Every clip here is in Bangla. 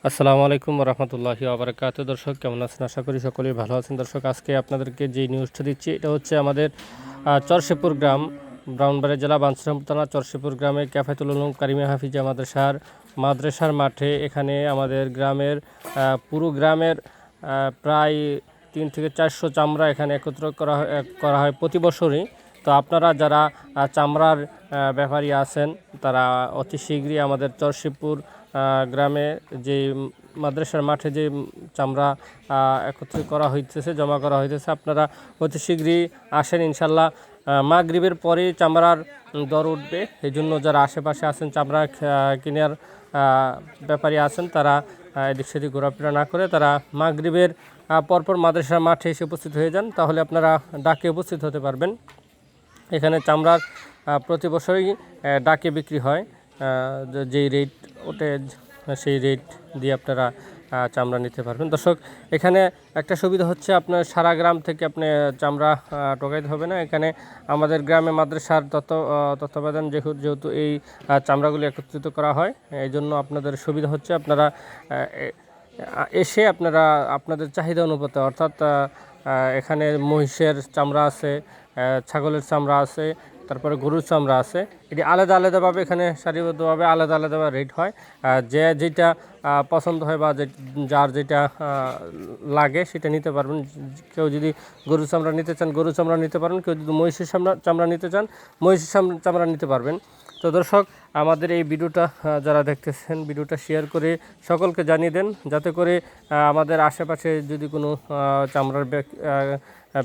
আসসালামু আলাইকুম রহমতুল্লাহি ওবরাকাতুহু। দর্শক কেমন আছেন? আশা করি সকলেই ভালো আছেন। দর্শক আজকে আপনাদেরকে যে নিউজটা দিচ্ছি এটা হচ্ছে আমাদের চরশেপুর গ্রাম, ব্রাহ্মণবাড়িয়া জেলা বাঞ্ছারামপুর থানা চরশেপুর গ্রামে ক্যাফায়েতুল উলুম কারিমিয়া হাফিজিয়া মাদ্রাসার মাঠে। এখানে আমাদের গ্রামের পুরো গ্রামের প্রায় 300 থেকে 400 চামড়া এখানে একত্র করা হয় প্রতি বছরই। তো আপনারা যারা চামড়ার ব্যাপারী আছেন তারা অতি শীঘ্রই আমাদের চরশেপুর গ্রামে যে মাদ্রাসার মাঠে যে চামড়া একত্রিত করা হইতেছে, জমা করা হইতেছে, আপনারা অতি শীঘ্রই আসেন ইনশাল্লাহ। মাগরিবের পরে চামড়ার দর উঠবে, এই জন্য যারা আশেপাশে আছেন চামড়া কেনার ব্যাপারী আছেন তারা এদিক সেদিক ঘোরাফেরা না করে তারা মাগরিবের পরপর মাদ্রাসার মাঠে এসে উপস্থিত হয়ে যান, তাহলে আপনারা ডাকে উপস্থিত হতে পারবেন। এখানে চামড়ার প্রতি বছরই ডাকে বিক্রি হয়, যেই রেট ওঠে সেই রেট দিয়ে আপনারা চামড়া নিতে পারবেন। দর্শক এখানে একটা সুবিধা হচ্ছে আপনার সারা গ্রাম থেকে আপনি চামড়া টোকাইতে হবে না। এখানে আমাদের গ্রামে মাদ্রাসার তত্ত্বাবধান যেহেতু এই চামড়াগুলি একত্রিত করা হয়, এই জন্য আপনাদের সুবিধা হচ্ছে আপনারা এসে আপনাদের চাহিদা অনুপাতে, অর্থাৎ এখানে মহিষের চামড়া আছে, ছাগলের চামড়া আছে, তারপরে গরুর চামড়া আছে। এটি আলাদা আলাদাভাবে এখানে সারিবদ্ধভাবে আলাদা আলাদাভাবে রেট হয়। যে যেটা পছন্দ হয় বা যার যেটা লাগে সেটা নিতে পারবেন। কেউ যদি গরুর চামড়া নিতে চান গরুর চামড়া নিতে পারবেন, কেউ যদি মহিষের চামড়া নিতে চান মহিষের চামড়া নিতে পারবেন। তো দর্শক আমাদের এই ভিডিওটা যারা দেখতেছেন ভিডিওটা শেয়ার করে সকলকে জানিয়ে দেন, যাতে করে আমাদের আশেপাশে যদি কোনো চামড়ার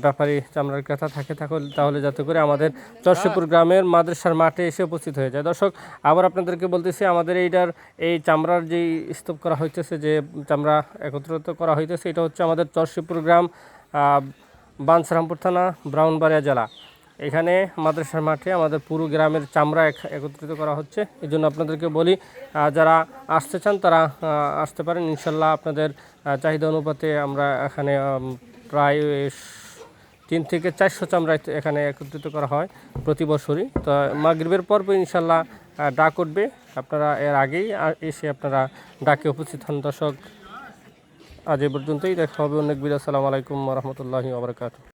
ব্যাপারী চামড়ার ক্রেতা থাকে তাহলে যাতে করে আমাদের চরশেপুর গ্রামের মাদ্রাসার মাঠে এসে উপস্থিত হয়ে যায়। দর্শক আবার আপনাদেরকে বলতেছি, আমাদের এই চামড়ার যেই স্তূপ করা হইতেছে, যে চামড়া একত্রিত করা হইতেছে, এটা হচ্ছে আমাদের চরশেপুর গ্রাম, বাঞ্ছারামপুর থানা, ব্রাহ্মণবাড়িয়া জেলা। এখানে মাদ্রাসার মাঠে আমাদের পুরো গ্রামের চামড়া একত্রিত করা হচ্ছে। এই জন্য আপনাদেরকে বলি, যারা আসতে চান তারা আসতে পারেন ইনশাল্লাহ। আপনাদের চাহিদা অনুপাতে আমরা এখানে প্রায় 300 থেকে 400 চামড়া এখানে একত্রিত করা হয় প্রতি বছরই। তো মাগরিবের পর্বে ইনশাল্লাহ ডাক উঠবে, আপনারা এর আগেই এসে আপনারা ডাকে উপস্থিত হন। দর্শক আজ এ পর্যন্তই, দেখা হবে অনেক ভিডিও। আসসালামু আলাইকুম রহমতুল্লাহি ওয়া বারাকাতুহু।